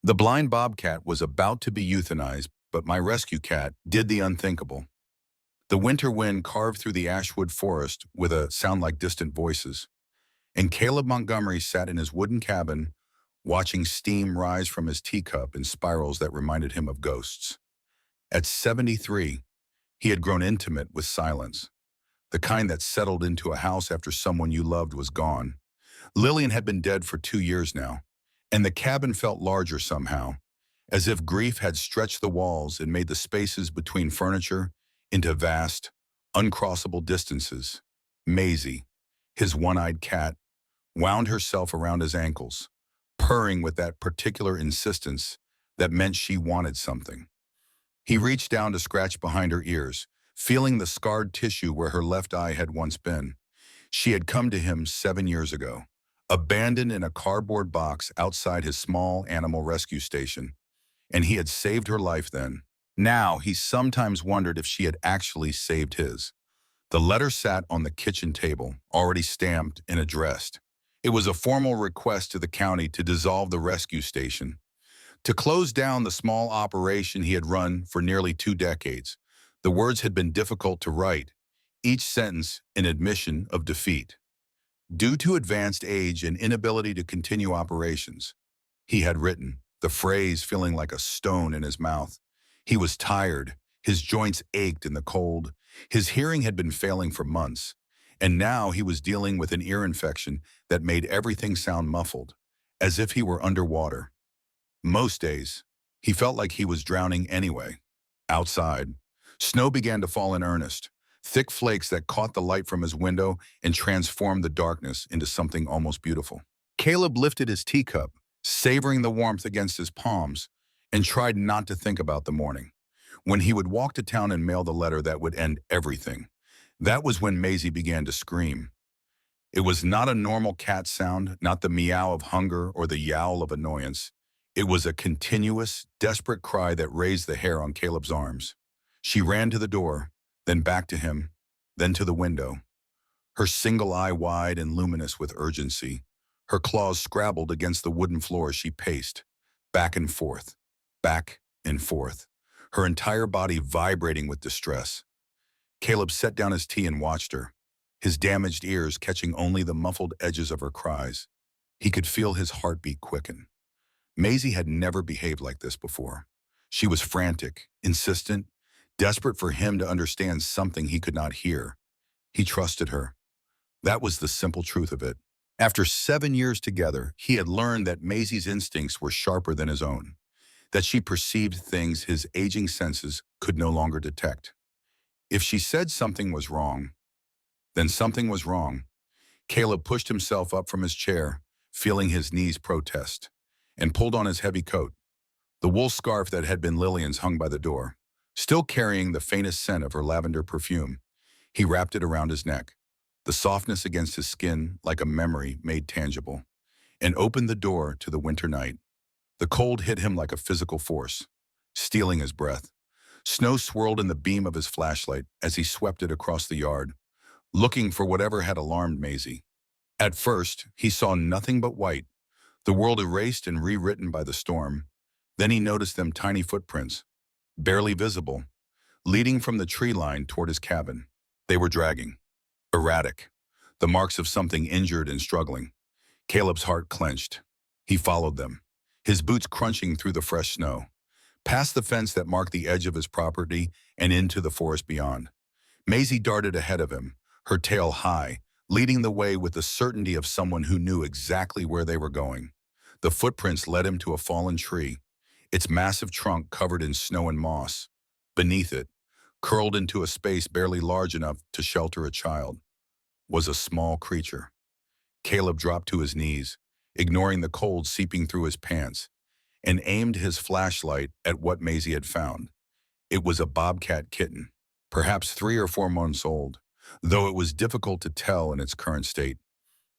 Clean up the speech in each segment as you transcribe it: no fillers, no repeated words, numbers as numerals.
The blind bobcat was about to be euthanized, but my rescue cat did the unthinkable. The winter wind carved through the ashwood forest with a sound like distant voices, and Caleb Montgomery sat in his wooden cabin, watching steam rise from his teacup in spirals that reminded him of ghosts. At 73, he had grown intimate with silence, the kind that settled into a house after someone you loved was gone. Lillian had been dead for 2 years now, and the cabin felt larger somehow, as if grief had stretched the walls and made the spaces between furniture into vast, uncrossable distances. Maisie, his one-eyed cat, wound herself around his ankles, purring with that particular insistence that meant she wanted something. He reached down to scratch behind her ears, feeling the scarred tissue where her left eye had once been. She had come to him 7 years ago, abandoned in a cardboard box outside his small animal rescue station, and he had saved her life then. Now, he sometimes wondered if she had actually saved his. The letter sat on the kitchen table, already stamped and addressed. It was a formal request to the county to dissolve the rescue station, to close down the small operation he had run for nearly 2 decades. The words had been difficult to write, each sentence an admission of defeat. Due to advanced age and inability to continue operations, he had written, the phrase feeling like a stone in his mouth. He was tired, his joints ached in the cold, his hearing had been failing for months, and now he was dealing with an ear infection that made everything sound muffled, as if he were underwater. Most days, he felt like he was drowning anyway. Outside, snow began to fall in earnest, thick flakes that caught the light from his window and transformed the darkness into something almost beautiful. Caleb lifted his teacup, savoring the warmth against his palms, and tried not to think about the morning, when he would walk to town and mail the letter that would end everything. That was when Maisie began to scream. It was not a normal cat sound, not the meow of hunger or the yowl of annoyance. It was a continuous, desperate cry that raised the hair on Caleb's arms. She ran to the door, then back to him, then to the window, her single eye wide and luminous with urgency. Her claws scrabbled against the wooden floor as she paced, back and forth, her entire body vibrating with distress. Caleb set down his tea and watched her, his damaged ears catching only the muffled edges of her cries. He could feel his heartbeat quicken. Maisie had never behaved like this before. She was frantic, insistent, desperate for him to understand something he could not hear. He trusted her. That was the simple truth of it. After 7 years together, he had learned that Maisie's instincts were sharper than his own, that she perceived things his aging senses could no longer detect. If she said something was wrong, then something was wrong. Caleb pushed himself up from his chair, feeling his knees protest, and pulled on his heavy coat. The wool scarf that had been Lillian's hung by the door, still carrying the faintest scent of her lavender perfume. He wrapped it around his neck, the softness against his skin like a memory made tangible, and opened the door to the winter night. The cold hit him like a physical force, stealing his breath. Snow swirled in the beam of his flashlight as he swept it across the yard, looking for whatever had alarmed Maisie. At first, he saw nothing but white, the world erased and rewritten by the storm. Then he noticed them tiny footprints, barely visible, leading from the tree line toward his cabin. They were dragging, erratic, the marks of something injured and struggling. Caleb's heart clenched. He followed them, his boots crunching through the fresh snow, past the fence that marked the edge of his property and into the forest beyond. Maisie darted ahead of him, her tail high, leading the way with the certainty of someone who knew exactly where they were going. The footprints led him to a fallen tree, its massive trunk covered in snow and moss. Beneath it, curled into a space barely large enough to shelter a child, was a small creature. Caleb dropped to his knees, ignoring the cold seeping through his pants, and aimed his flashlight at what Maisie had found. It was a bobcat kitten, perhaps 3 or 4 months old, though it was difficult to tell in its current state.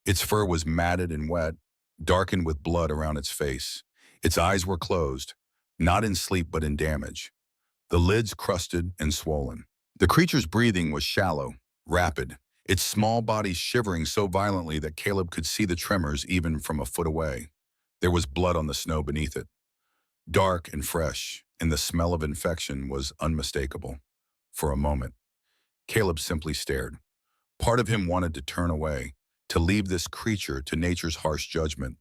Its fur was matted and wet, darkened with blood around its face. Its eyes were closed, not in sleep but in damage, the lids crusted and swollen. The creature's breathing was shallow, rapid, its small body shivering so violently that Caleb could see the tremors even from a foot away. There was blood on the snow beneath it. dark and fresh, and the smell of infection was unmistakable. For a moment, Caleb simply stared. Part of him wanted to turn away, to leave this creature to nature's harsh judgment.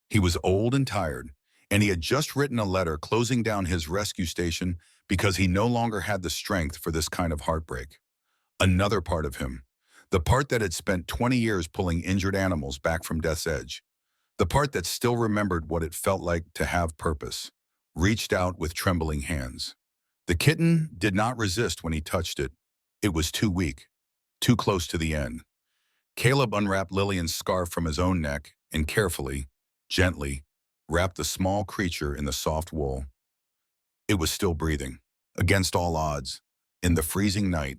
He was old and tired, and he had just written a letter closing down his rescue station because he no longer had the strength for this kind of heartbreak. Another part of him, the part that had spent 20 years pulling injured animals back from death's edge, the part that still remembered what it felt like to have purpose, reached out with trembling hands. The kitten did not resist when he touched it. It was too weak, too close to the end. Caleb unwrapped Lillian's scarf from his own neck and carefully, gently, wrapped the small creature in the soft wool. It was still breathing, against all odds. In the freezing night,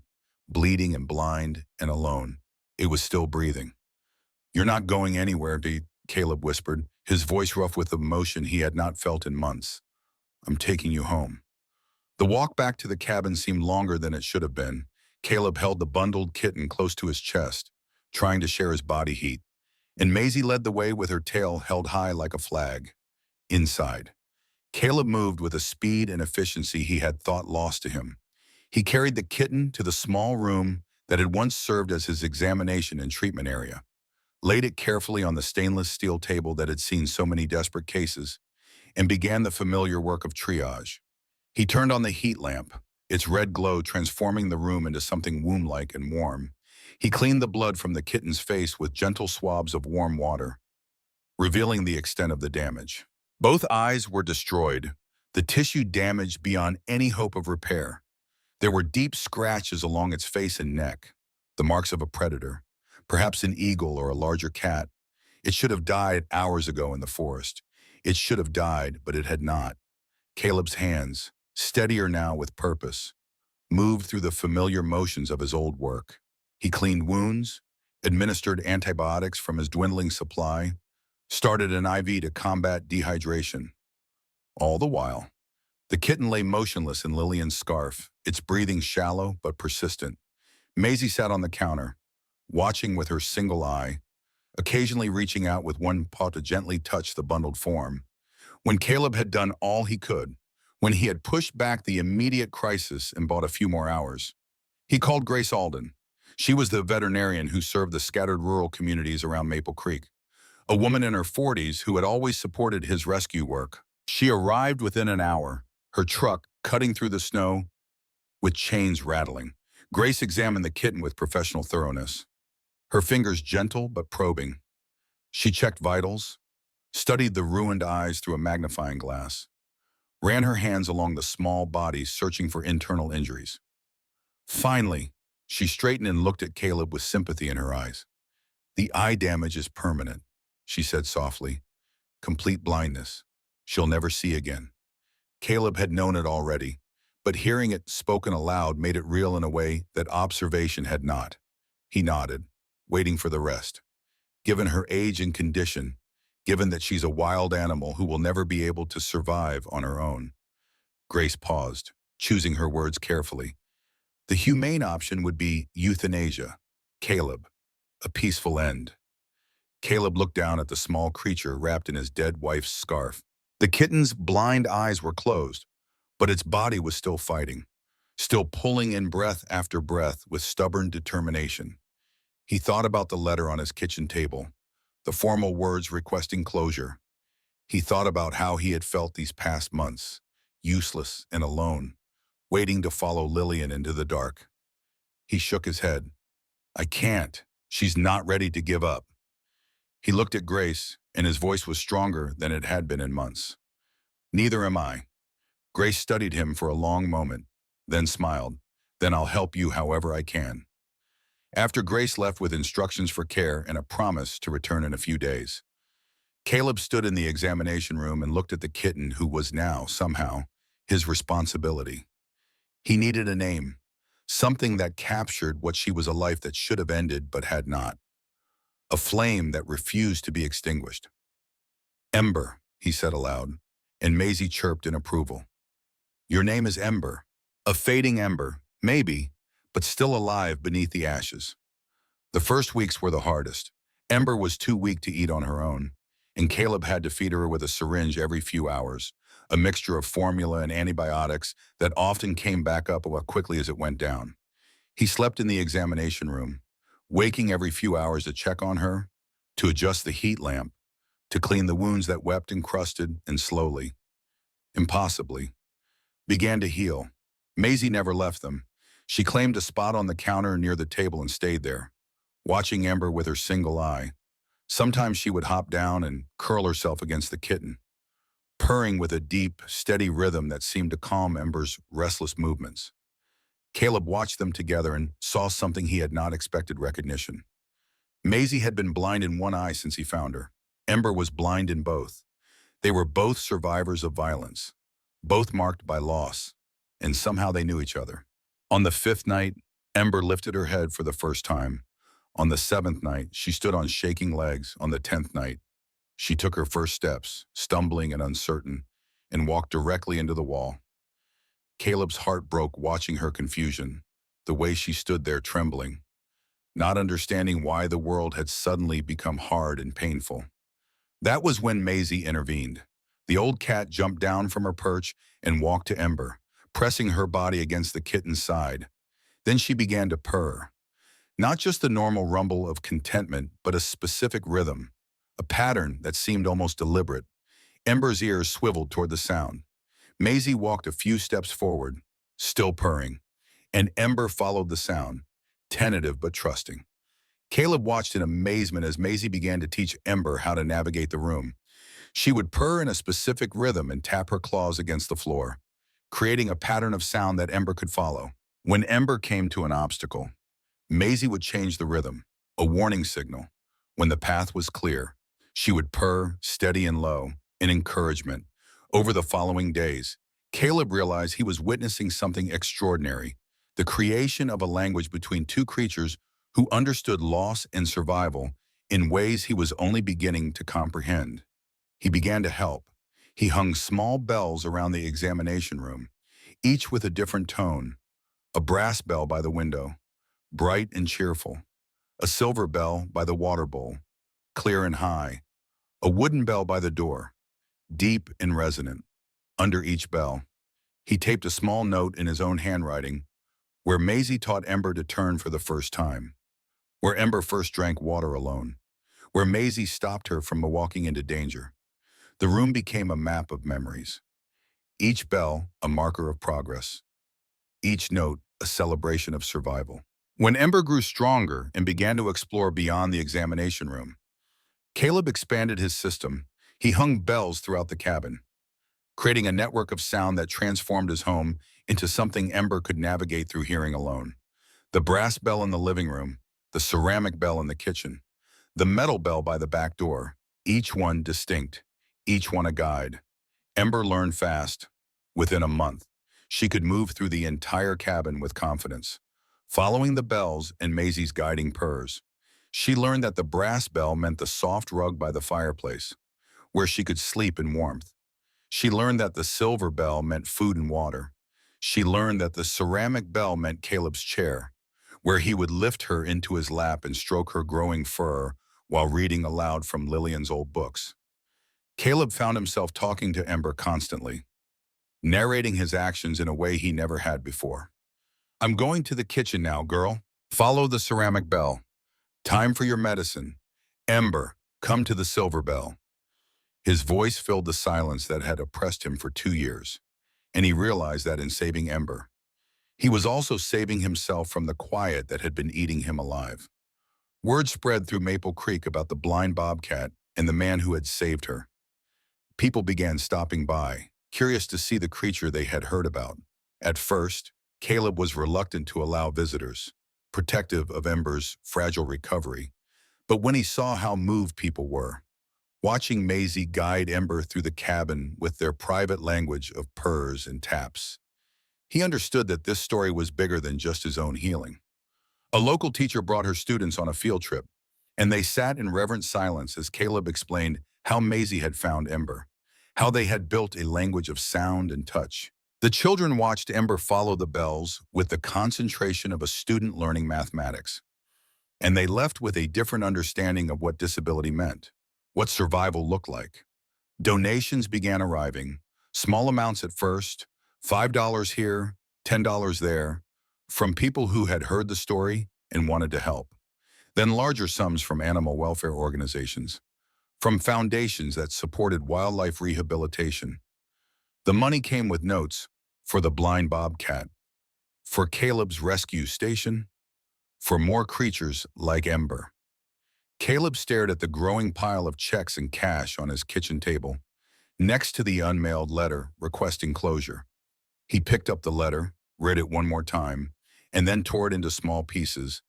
bleeding and blind and alone, it was still breathing. "You're not going anywhere, Caleb whispered, his voice rough with emotion he had not felt in months. "I'm taking you home." The walk back to the cabin seemed longer than it should have been. Caleb held the bundled kitten close to his chest, trying to share his body heat, and Maisie led the way with her tail held high like a flag. Inside, Caleb moved with a speed and efficiency he had thought lost to him. He carried the kitten to the small room that had once served as his examination and treatment area, laid it carefully on the stainless steel table that had seen so many desperate cases, and began the familiar work of triage. He turned on the heat lamp, its red glow transforming the room into something womb-like and warm. He cleaned the blood from the kitten's face with gentle swabs of warm water, revealing the extent of the damage. Both eyes were destroyed, the tissue damaged beyond any hope of repair. There were deep scratches along its face and neck, the marks of a predator, perhaps an eagle or a larger cat. It should have died hours ago in the forest. It should have died, but it had not. Caleb's hands, steadier now with purpose, moved through the familiar motions of his old work. He cleaned wounds, administered antibiotics from his dwindling supply, started an IV to combat dehydration. All the while, the kitten lay motionless in Lillian's scarf, its breathing shallow but persistent. Maisie sat on the counter, watching with her single eye, occasionally reaching out with one paw to gently touch the bundled form. When Caleb had done all he could, when he had pushed back the immediate crisis and bought a few more hours, he called Grace Alden. She was the veterinarian who served the scattered rural communities around Maple Creek, a woman in her 40s who had always supported his rescue work. She arrived within an hour, her truck cutting through the snow with chains rattling. Grace examined the kitten with professional thoroughness, her fingers gentle but probing. She checked vitals, studied the ruined eyes through a magnifying glass, ran her hands along the small body searching for internal injuries. Finally, she straightened and looked at Caleb with sympathy in her eyes. "The eye damage is permanent," she said softly. "Complete blindness. She'll never see again." Caleb had known it already, but hearing it spoken aloud made it real in a way that observation had not. He nodded, waiting for the rest. Given her age and condition, given that she's a wild animal who will never be able to survive on her own. Grace paused, choosing her words carefully. The humane option would be euthanasia. Caleb, a peaceful end. Caleb looked down at the small creature wrapped in his dead wife's scarf. The kitten's blind eyes were closed, but its body was still fighting, still pulling in breath after breath with stubborn determination. He thought about the letter on his kitchen table, the formal words requesting closure. He thought about how he had felt these past months, useless and alone, waiting to follow Lillian into the dark. He shook his head. "I can't. She's not ready to give up." He looked at Grace, and his voice was stronger than it had been in months. "Neither am I." Grace studied him for a long moment, then smiled. "Then I'll help you however I can." After Grace left with instructions for care and a promise to return in a few days, Caleb stood in the examination room and looked at the kitten who was now, somehow, his responsibility. He needed a name, something that captured what she was, a life that should have ended but had not, a flame that refused to be extinguished. "Ember," he said aloud, and Maisie chirped in approval. "Your name is Ember. A fading ember, maybe, but still alive beneath the ashes." The first weeks were the hardest. Ember was too weak to eat on her own, and Caleb had to feed her with a syringe every few hours, a mixture of formula and antibiotics that often came back up as quickly as it went down. He slept in the examination room, waking every few hours to check on her, to adjust the heat lamp, to clean the wounds that wept and crusted and slowly, impossibly, began to heal. Maisie never left them. She claimed a spot on the counter near the table and stayed there, watching Ember with her single eye. Sometimes she would hop down and curl herself against the kitten, purring with a deep, steady rhythm that seemed to calm Ember's restless movements. Caleb watched them together and saw something he had not expected: recognition. Maisie had been blind in one eye since he found her. Ember was blind in both. They were both survivors of violence, both marked by loss, and somehow they knew each other. On the fifth night, Ember lifted her head for the first time. On the seventh night, she stood on shaking legs. On the 10th night, she took her first steps, stumbling and uncertain, and walked directly into the wall. Caleb's heart broke watching her confusion, the way she stood there trembling, not understanding why the world had suddenly become hard and painful. That was when Maisie intervened. The old cat jumped down from her perch and walked to Ember, pressing her body against the kitten's side. Then she began to purr. Not just the normal rumble of contentment, but a specific rhythm, a pattern that seemed almost deliberate. Ember's ears swiveled toward the sound. Maisie walked a few steps forward, still purring, and Ember followed the sound, tentative but trusting. Caleb watched in amazement as Maisie began to teach Ember how to navigate the room. She would purr in a specific rhythm and tap her claws against the floor, creating a pattern of sound that Ember could follow. When Ember came to an obstacle, Maisie would change the rhythm, a warning signal. When the path was clear, she would purr, steady and low, in encouragement. Over the following days, Caleb realized he was witnessing something extraordinary: the creation of a language between two creatures who understood loss and survival in ways he was only beginning to comprehend. He began to help. He hung small bells around the examination room, each with a different tone: a brass bell by the window, bright and cheerful; a silver bell by the water bowl, clear and high; a wooden bell by the door, deep and resonant. Under each bell, he taped a small note in his own handwriting, where Maisie taught Ember to turn for the first time, where Ember first drank water alone, where Maisie stopped her from walking into danger. The room became a map of memories. Each bell a marker of progress, each note a celebration of survival. When Ember grew stronger and began to explore beyond the examination room, Caleb expanded his system. He hung bells throughout the cabin, creating a network of sound that transformed his home into something Ember could navigate through hearing alone. The brass bell in the living room, the ceramic bell in the kitchen, the metal bell by the back door, each one distinct, each one a guide. Ember learned fast. Within a month, she could move through the entire cabin with confidence, following the bells and Maisie's guiding purrs. She learned that the brass bell meant the soft rug by the fireplace, where she could sleep in warmth. She learned that the silver bell meant food and water. She learned that the ceramic bell meant Caleb's chair, where he would lift her into his lap and stroke her growing fur while reading aloud from Lillian's old books. Caleb found himself talking to Ember constantly, narrating his actions in a way he never had before. "I'm going to the kitchen now, girl. Follow the ceramic bell. Time for your medicine. Ember, come to the silver bell." His voice filled the silence that had oppressed him for 2 years, and he realized that in saving Ember, he was also saving himself from the quiet that had been eating him alive. Word spread through Maple Creek about the blind bobcat and the man who had saved her. People began stopping by, curious to see the creature they had heard about. At first, Caleb was reluctant to allow visitors, protective of Ember's fragile recovery. But when he saw how moved people were, watching Maisie guide Ember through the cabin with their private language of purrs and taps, he understood that this story was bigger than just his own healing. A local teacher brought her students on a field trip, and they sat in reverent silence as Caleb explained how Maisie had found Ember, how they had built a language of sound and touch. The children watched Ember follow the bells with the concentration of a student learning mathematics, and they left with a different understanding of what disability meant, what survival looked like. Donations began arriving, Small amounts at first, $5 here, $10 there, from people who had heard the story and wanted to help. Then larger sums from animal welfare organizations, from foundations that supported wildlife rehabilitation. The money came with notes for the Blind Bobcat, for Caleb's rescue station, for more creatures like Ember. Caleb stared at the growing pile of checks and cash on his kitchen table, next to the unmailed letter requesting closure. He picked up the letter, read it one more time, and then tore it into small pieces.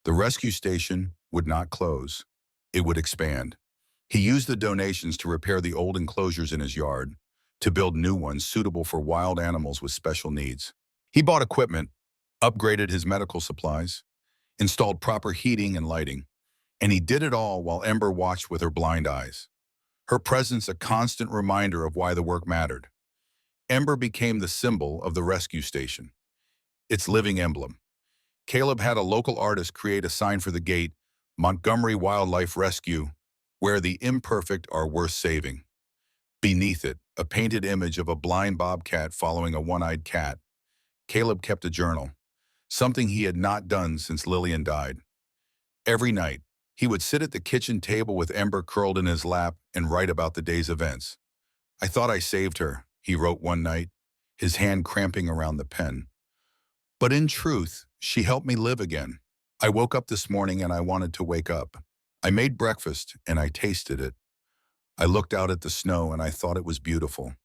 The rescue station would not close. It would expand. He used the donations to repair the old enclosures in his yard, to build new ones suitable for wild animals with special needs. He bought equipment, upgraded his medical supplies, installed proper heating and lighting, and he did it all while Ember watched with her blind eyes. Her presence a constant reminder of why the work mattered. Ember became the symbol of the rescue station, its living emblem. Caleb had a local artist create a sign for the gate, Montgomery Wildlife Rescue, where the imperfect are worth saving. Beneath it, a painted image of a blind bobcat following a one-eyed cat. Caleb kept a journal, something he had not done since Lillian died. Every night, he would sit at the kitchen table with Ember curled in his lap and write about the day's events. "I thought I saved her," he wrote one night, his hand cramping around the pen. "But in truth, she helped me live again. I woke up this morning and I wanted to wake up. I made breakfast and I tasted it. I looked out at the snow and I thought it was beautiful.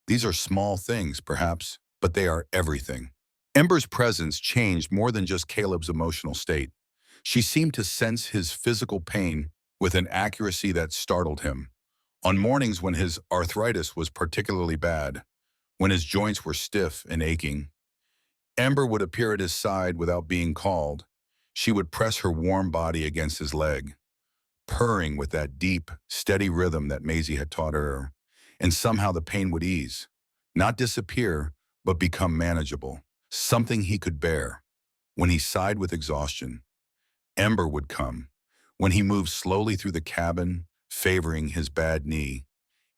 These are small things, perhaps, but they are everything." Ember's presence changed more than just Caleb's emotional state. She seemed to sense his physical pain with an accuracy that startled him. On mornings when his arthritis was particularly bad, when his joints were stiff and aching, Ember would appear at his side without being called. She would press her warm body against his leg, purring with that deep, steady rhythm that Maisie had taught her, and somehow the pain would ease, not disappear, but become manageable, something he could bear. When he sighed with exhaustion, Ember would come. When he moved slowly through the cabin, favoring his bad knee,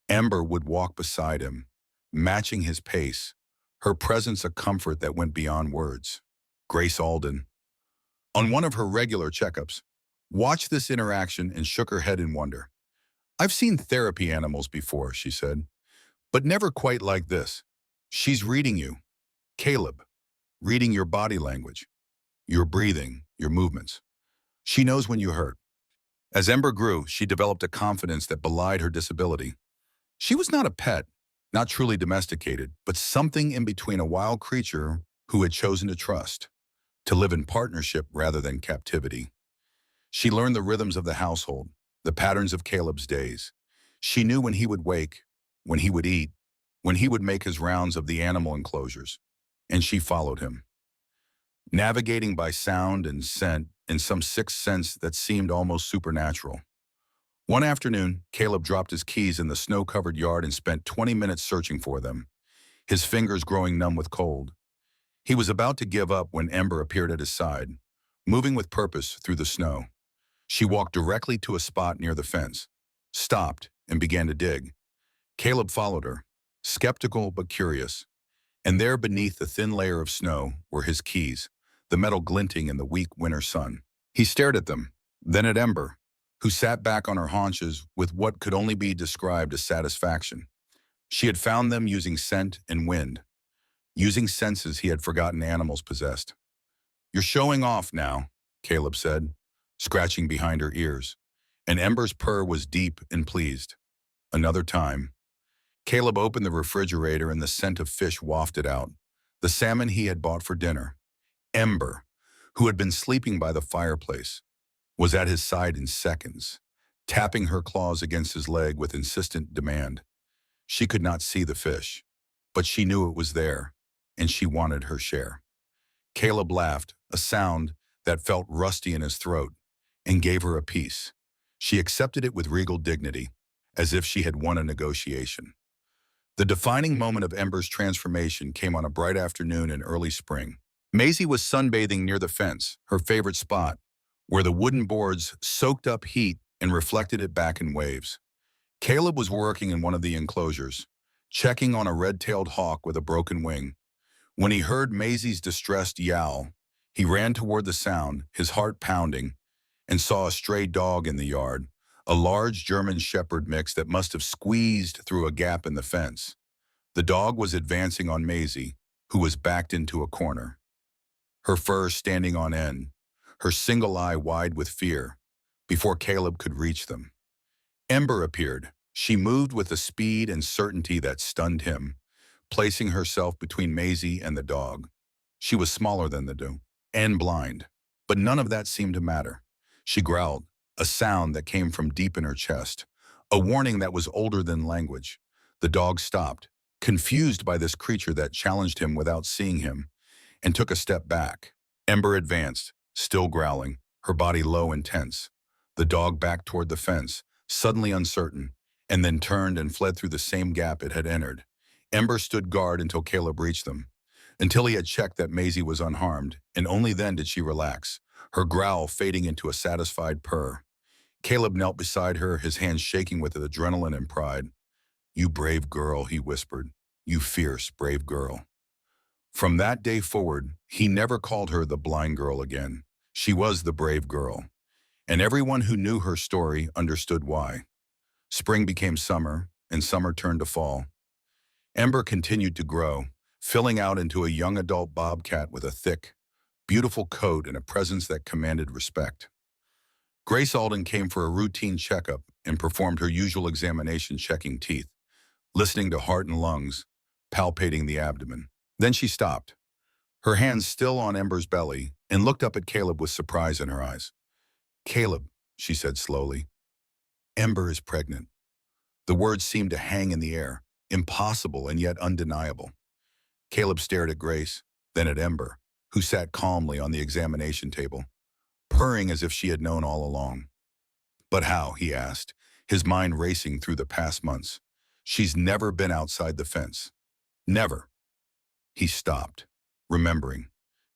Ember would walk beside him, matching his pace, her presence a comfort that went beyond words. Grace Alden, on one of her regular checkups, watched this interaction and shook her head in wonder. "I've seen therapy animals before," she said, "but never quite like this. She's reading you, Caleb, reading your body language, your breathing, your movements. She knows when you hurt." As Ember grew, she developed a confidence that belied her disability. She was not a pet, not truly domesticated, but something in between a wild creature who had chosen to trust, to live in partnership rather than captivity. She learned the rhythms of the household, the patterns of Caleb's days. She knew when he would wake, when he would eat, when he would make his rounds of the animal enclosures, and she followed him, navigating by sound and scent in some sixth sense that seemed almost supernatural. One afternoon, Caleb dropped his keys in the snow-covered yard and spent 20 minutes searching for them, his fingers growing numb with cold. He was about to give up when Ember appeared at his side, moving with purpose through the snow. She walked directly to a spot near the fence, stopped, and began to dig. Caleb followed her, skeptical but curious, and there beneath the thin layer of snow were his keys, the metal glinting in the weak winter sun. He stared at them, then at Ember, who sat back on her haunches with what could only be described as satisfaction. She had found them using scent and wind, using senses he had forgotten animals possessed. "You're showing off now," Caleb said, scratching behind her ears, and Ember's purr was deep and pleased. Another time. Caleb opened the refrigerator and the scent of fish wafted out, the salmon he had bought for dinner. Ember, who had been sleeping by the fireplace, was at his side in seconds, tapping her claws against his leg with insistent demand. She could not see the fish, but she knew it was there, and she wanted her share. Caleb laughed, a sound that felt rusty in his throat, and gave her a piece. She accepted it with regal dignity, as if she had won a negotiation. The defining moment of Ember's transformation came on a bright afternoon in early spring. Maisie was sunbathing near the fence, her favorite spot, where the wooden boards soaked up heat and reflected it back in waves. Caleb was working in one of the enclosures, checking on a red-tailed hawk with a broken wing. When he heard Maisie's distressed yowl, he ran toward the sound, his heart pounding, and saw a stray dog in the yard, a large German shepherd mix that must have squeezed through a gap in the fence. The dog was advancing on Maisie, who was backed into a corner, her fur standing on end, her single eye wide with fear, before Caleb could reach them. Ember appeared. She moved with a speed and certainty that stunned him, placing herself between Maisie and the dog. She was smaller than the dog, and blind, but none of that seemed to matter. She growled, a sound that came from deep in her chest, a warning that was older than language. The dog stopped, confused by this creature that challenged him without seeing him, and took a step back. Ember advanced, still growling, her body low and tense. The dog backed toward the fence, suddenly uncertain, and then turned and fled through the same gap it had entered. Ember stood guard until Caleb reached them, until he had checked that Maisie was unharmed, and only then did she relax, her growl fading into a satisfied purr. Caleb knelt beside her, his hands shaking with adrenaline and pride. "You brave girl," he whispered. "You fierce, brave girl." From that day forward, he never called her the blind girl again. She was the brave girl, and everyone who knew her story understood why. Spring became summer, and summer turned to fall. Ember continued to grow, filling out into a young adult bobcat with a thick, beautiful coat and a presence that commanded respect. Grace Alden came for a routine checkup and performed her usual examination, checking teeth, listening to heart and lungs, palpating the abdomen. Then she stopped, her hands still on Ember's belly, and looked up at Caleb with surprise in her eyes. "Caleb," she said slowly, "Ember is pregnant." The words seemed to hang in the air, impossible and yet undeniable. Caleb stared at Grace, then at Ember, who sat calmly on the examination table, purring as if she had known all along. "But how?" he asked, his mind racing through the past months. "She's never been outside the fence. Never." He stopped, remembering.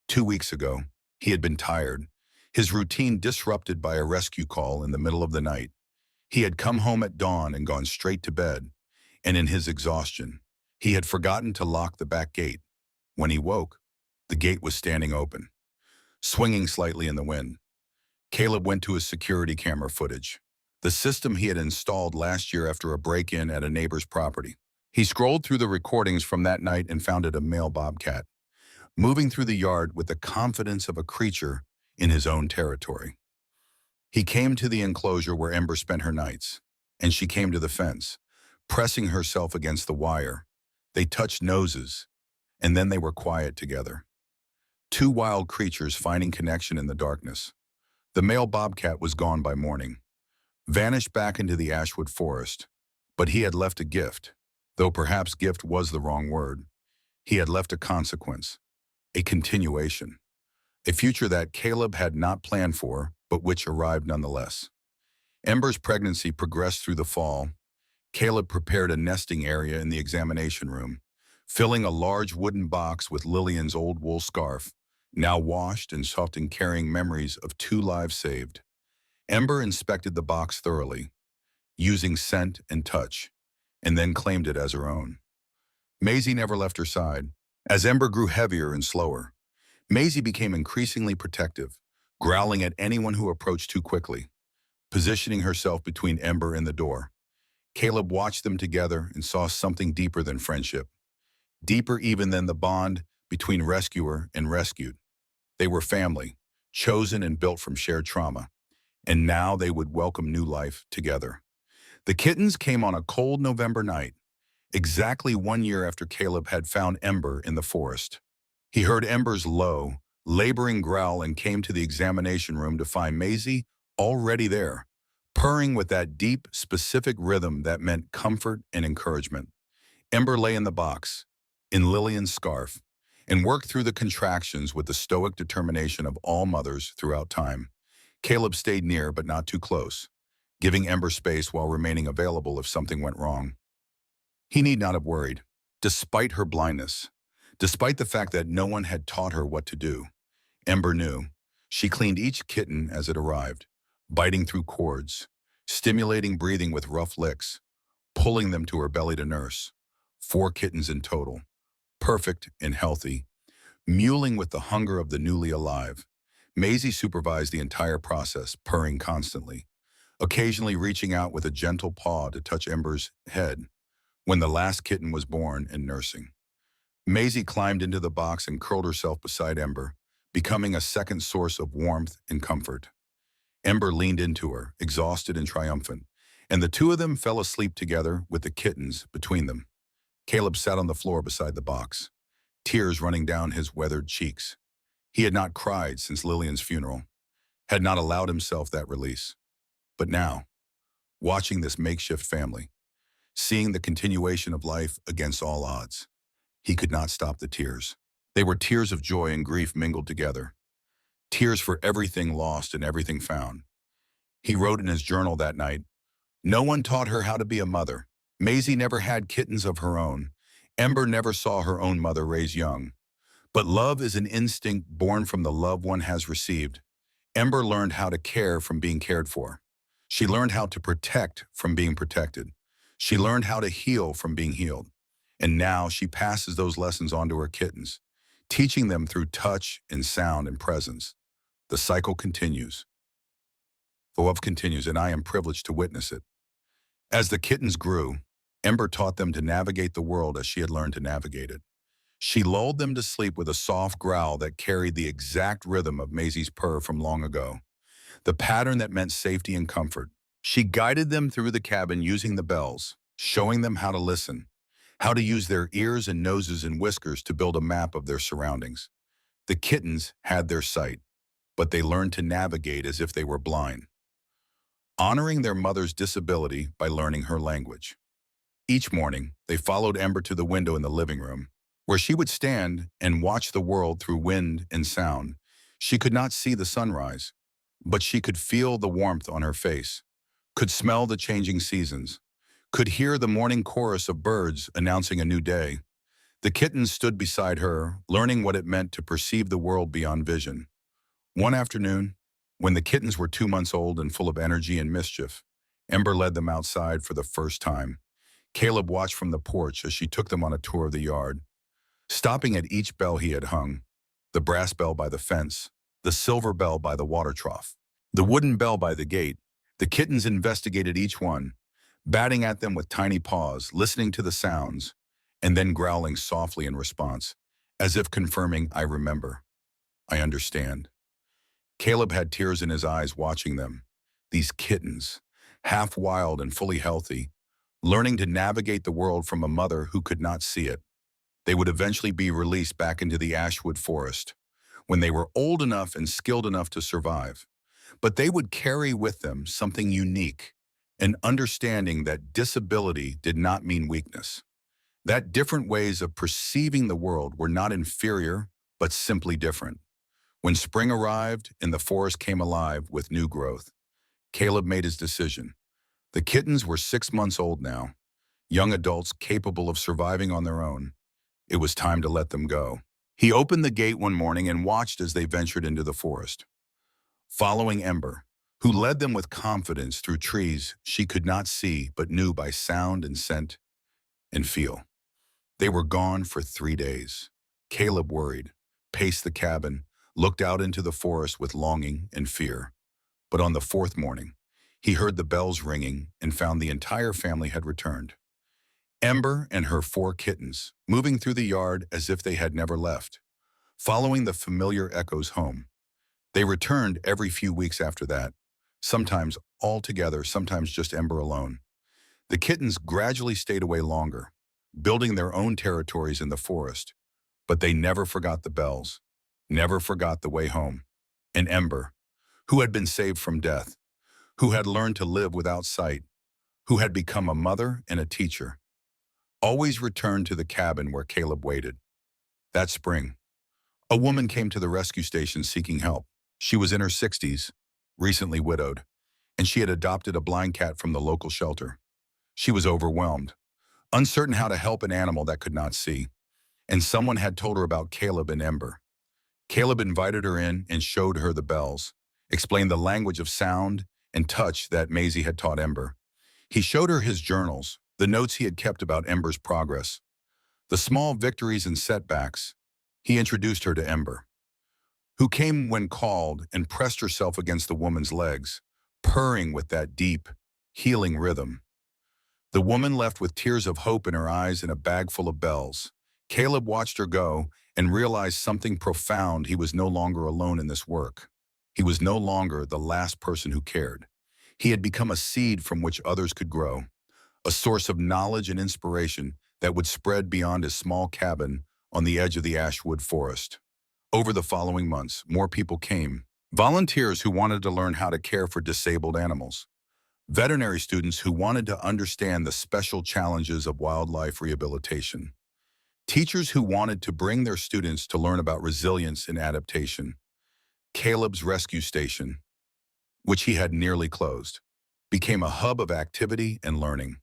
2 weeks ago, he had been tired, his routine disrupted by a rescue call in the middle of the night. He had come home at dawn and gone straight to bed, and in his exhaustion, he had forgotten to lock the back gate. When he woke, the gate was standing open, swinging slightly in the wind. Caleb went to his security camera footage, the system he had installed last year after a break-in at a neighbor's property. He scrolled through the recordings from that night and found it a male bobcat, moving through the yard with the confidence of a creature in his own territory. He came to the enclosure where Ember spent her nights, and she came to the fence, pressing herself against the wire. They touched noses, and then they were quiet together. Two wild creatures finding connection in the darkness. The male bobcat was gone by morning, vanished back into the Ashwood forest, but he had left a gift, though perhaps gift was the wrong word. He had left a consequence, a continuation, a future that Caleb had not planned for, but which arrived nonetheless. Ember's pregnancy progressed through the fall. Caleb prepared a nesting area in the examination room, filling a large wooden box with Lillian's old wool scarf, now washed and soft and carrying memories of 2 lives saved. Ember inspected the box thoroughly, using scent and touch, and then claimed it as her own. Maisie never left her side. As Ember grew heavier and slower, Maisie became increasingly protective, growling at anyone who approached too quickly, positioning herself between Ember and the door. Caleb watched them together and saw something deeper than friendship, deeper even than the bond between rescuer and rescued. They were family, chosen and built from shared trauma, and now they would welcome new life together. The kittens came on a cold November night, exactly 1 year after Caleb had found Ember in the forest. He heard Ember's low, laboring growl and came to the examination room to find Maisie already there, purring with that deep, specific rhythm that meant comfort and encouragement. Ember lay in the box, in Lillian's scarf, and worked through the contractions with the stoic determination of all mothers throughout time. Caleb stayed near but not too close, giving Ember space while remaining available if something went wrong. He need not have worried, despite her blindness, despite the fact that no one had taught her what to do. Ember knew. She cleaned each kitten as it arrived, biting through cords, stimulating breathing with rough licks, pulling them to her belly to nurse, 4 kittens in total, perfect and healthy, mewling with the hunger of the newly alive. Maisie supervised the entire process, purring constantly, occasionally reaching out with a gentle paw to touch Ember's head when the last kitten was born and nursing. Maisie climbed into the box and curled herself beside Ember, becoming a second source of warmth and comfort. Ember leaned into her, exhausted and triumphant, and the two of them fell asleep together with the kittens between them. Caleb sat on the floor beside the box, tears running down his weathered cheeks. He had not cried since Lillian's funeral, had not allowed himself that release. But now, watching this makeshift family, seeing the continuation of life against all odds, he could not stop the tears. They were tears of joy and grief mingled together, tears for everything lost and everything found. He wrote in his journal that night, "No one taught her how to be a mother. Maisie never had kittens of her own. Ember never saw her own mother raise young. But love is an instinct born from the love one has received. Ember learned how to care from being cared for. She learned how to protect from being protected. She learned how to heal from being healed. And now she passes those lessons on to her kittens, teaching them through touch and sound and presence. The cycle continues. The love continues, and I am privileged to witness it." As the kittens grew, Ember taught them to navigate the world as she had learned to navigate it. She lulled them to sleep with a soft growl that carried the exact rhythm of Maisie's purr from long ago, the pattern that meant safety and comfort. She guided them through the cabin using the bells, showing them how to listen, how to use their ears and noses and whiskers to build a map of their surroundings. The kittens had their sight, but they learned to navigate as if they were blind, honoring their mother's disability by learning her language. Each morning, they followed Ember to the window in the living room, where she would stand and watch the world through wind and sound. She could not see the sunrise, but she could feel the warmth on her face, could smell the changing seasons, could hear the morning chorus of birds announcing a new day. The kittens stood beside her, learning what it meant to perceive the world beyond vision. One afternoon, when the kittens were 2 months old and full of energy and mischief, Ember led them outside for the first time. Caleb watched from the porch as she took them on a tour of the yard, stopping at each bell he had hung: the brass bell by the fence, the silver bell by the water trough, the wooden bell by the gate. The kittens investigated each one, batting at them with tiny paws, listening to the sounds, and then growling softly in response, as if confirming, "I remember. I understand." Caleb had tears in his eyes watching them. These kittens, half wild and fully healthy, learning to navigate the world from a mother who could not see it. They would eventually be released back into the Ashwood forest when they were old enough and skilled enough to survive. But they would carry with them something unique, an understanding that disability did not mean weakness, that different ways of perceiving the world were not inferior, but simply different. When spring arrived and the forest came alive with new growth, Caleb made his decision. The kittens were 6 months old now, young adults capable of surviving on their own. It was time to let them go. He opened the gate one morning and watched as they ventured into the forest, following Ember, who led them with confidence through trees she could not see but knew by sound and scent and feel. They were gone for 3 days. Caleb worried, paced the cabin, looked out into the forest with longing and fear. But on the 4th morning, he heard the bells ringing and found the entire family had returned. Ember and her 4 kittens, moving through the yard as if they had never left, following the familiar echoes home. They returned every few weeks after that, sometimes all together, sometimes just Ember alone. The kittens gradually stayed away longer, building their own territories in the forest, but they never forgot the bells, never forgot the way home. And Ember, who had been saved from death, who had learned to live without sight, who had become a mother and a teacher, always returned to the cabin where Caleb waited. That spring, a woman came to the rescue station seeking help. She was in her 60s, recently widowed, and she had adopted a blind cat from the local shelter. She was overwhelmed, uncertain how to help an animal that could not see, and someone had told her about Caleb and Ember. Caleb invited her in and showed her the bells, explained the language of sound and touch that Maisie had taught Ember. He showed her his journals, the notes he had kept about Ember's progress. The small victories and setbacks. He introduced her to Ember, who came when called and pressed herself against the woman's legs, purring with that deep, healing rhythm. The woman left with tears of hope in her eyes and a bag full of bells. Caleb watched her go and realized something profound. He was no longer alone in this work. He was no longer the last person who cared. He had become a seed from which others could grow, a source of knowledge and inspiration that would spread beyond his small cabin on the edge of the Ashwood forest. Over the following months, more people came. Volunteers who wanted to learn how to care for disabled animals. Veterinary students who wanted to understand the special challenges of wildlife rehabilitation. Teachers who wanted to bring their students to learn about resilience and adaptation. Caleb's rescue station, which he had nearly closed, became a hub of activity and learning.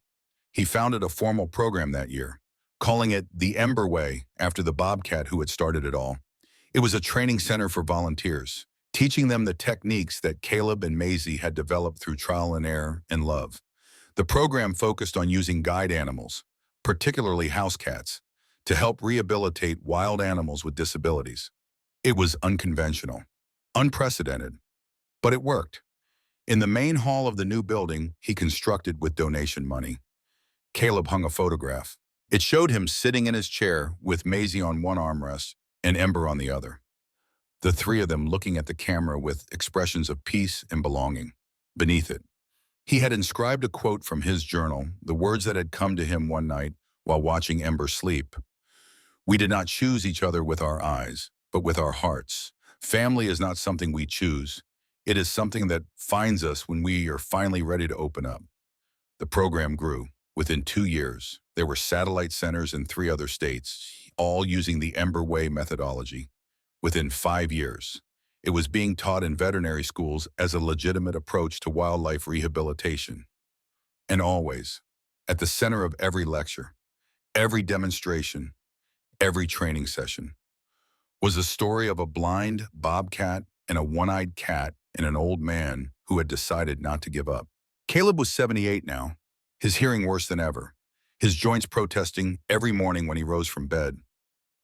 He founded a formal program that year, calling it the Ember Way after the bobcat who had started it all. It was a training center for volunteers, teaching them the techniques that Caleb and Maisie had developed through trial and error and love. The program focused on using guide animals, particularly house cats, to help rehabilitate wild animals with disabilities. It was unconventional, unprecedented, but it worked. In the main hall of the new building he constructed with donation money, Caleb hung a photograph. It showed him sitting in his chair with Maisie on one armrest and Ember on the other. The three of them looking at the camera with expressions of peace and belonging. Beneath it, he had inscribed a quote from his journal, the words that had come to him one night while watching Ember sleep. "We did not choose each other with our eyes, but with our hearts. Family is not something we choose. It is something that finds us when we are finally ready to open up." The program grew. Within 2 years, there were satellite centers in 3 other states, all using the Ember Way methodology. Within 5 years, it was being taught in veterinary schools as a legitimate approach to wildlife rehabilitation. And always, at the center of every lecture, every demonstration, every training session, was the story of a blind bobcat and a one-eyed cat and an old man who had decided not to give up. Caleb was 78 now, his hearing worse than ever, his joints protesting every morning when he rose from bed.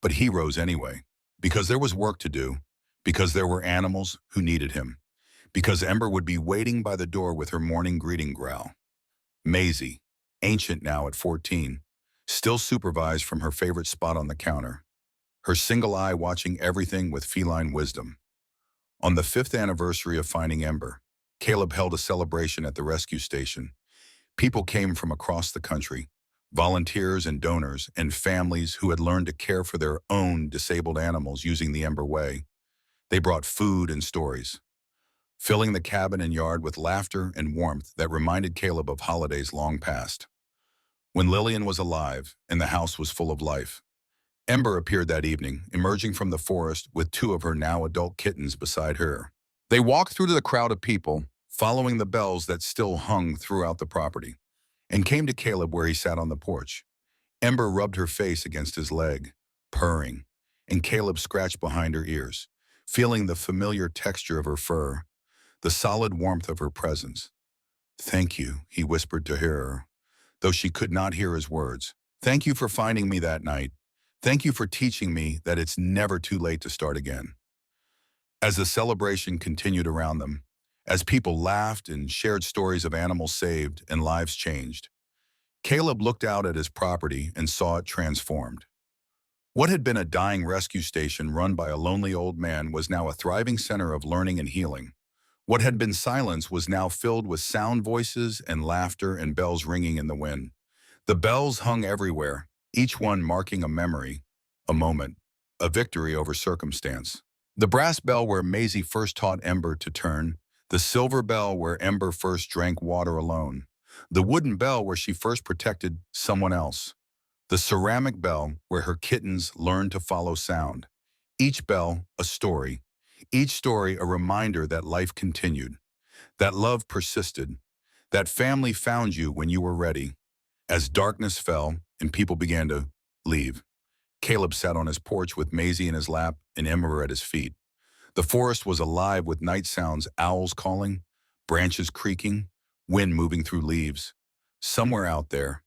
But he rose anyway, because there was work to do, because there were animals who needed him, because Ember would be waiting by the door with her morning greeting growl. Maisie, ancient now at 14, still supervised from her favorite spot on the counter, her single eye watching everything with feline wisdom. On the 5th anniversary of finding Ember, Caleb held a celebration at the rescue station. People came from across the country, volunteers and donors and families who had learned to care for their own disabled animals using the Ember Way. They brought food and stories, filling the cabin and yard with laughter and warmth that reminded Caleb of holidays long past. When Lillian was alive and the house was full of life, Ember appeared that evening, emerging from the forest with 2 of her now adult kittens beside her. They walked through the crowd of people, following the bells that still hung throughout the property, and came to Caleb where he sat on the porch. Ember rubbed her face against his leg, purring, and Caleb scratched behind her ears, feeling the familiar texture of her fur, the solid warmth of her presence. "Thank you," he whispered to her, though she could not hear his words. "Thank you for finding me that night. Thank you for teaching me that it's never too late to start again." As the celebration continued around them, as people laughed and shared stories of animals saved and lives changed, Caleb looked out at his property and saw it transformed. What had been a dying rescue station run by a lonely old man was now a thriving center of learning and healing. What had been silence was now filled with sound voices and laughter and bells ringing in the wind. The bells hung everywhere, each one marking a memory, a moment, a victory over circumstance. The brass bell where Maisie first taught Ember to turn, the silver bell where Ember first drank water alone, the wooden bell where she first protected someone else, the ceramic bell where her kittens learned to follow sound. Each bell a story, each story a reminder that life continued, that love persisted, that family found you when you were ready. As darkness fell and people began to leave, Caleb sat on his porch with Maisie in his lap and Ember at his feet. The forest was alive with night sounds, owls calling, branches creaking, wind moving through leaves. Somewhere out there,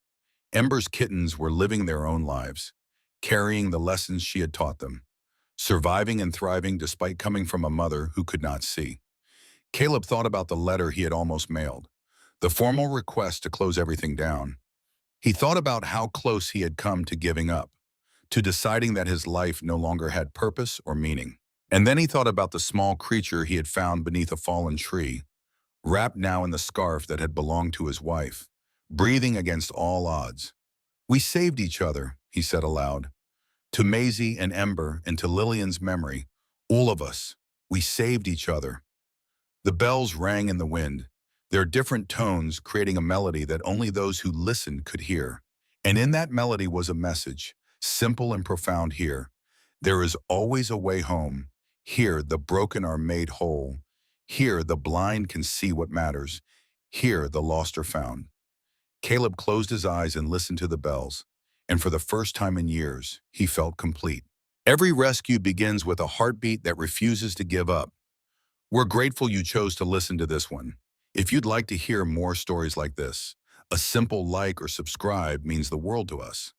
Ember's kittens were living their own lives, carrying the lessons she had taught them, surviving and thriving despite coming from a mother who could not see. Caleb thought about the letter he had almost mailed, the formal request to close everything down. He thought about how close he had come to giving up, to deciding that his life no longer had purpose or meaning. And then he thought about the small creature he had found beneath a fallen tree, wrapped now in the scarf that had belonged to his wife, breathing against all odds. "We saved each other," he said aloud. "To Maisie and Ember and to Lillian's memory, all of us, we saved each other." The bells rang in the wind, their different tones creating a melody that only those who listened could hear. And in that melody was a message, simple and profound here. There is always a way home. Here the broken are made whole. Here the blind can see what matters. Here the lost are found. Caleb closed his eyes and listened to the bells, and for the first time in years, he felt complete. Every rescue begins with a heartbeat that refuses to give up. We're grateful you chose to listen to this one. If you'd like to hear more stories like this, a simple like or subscribe means the world to us.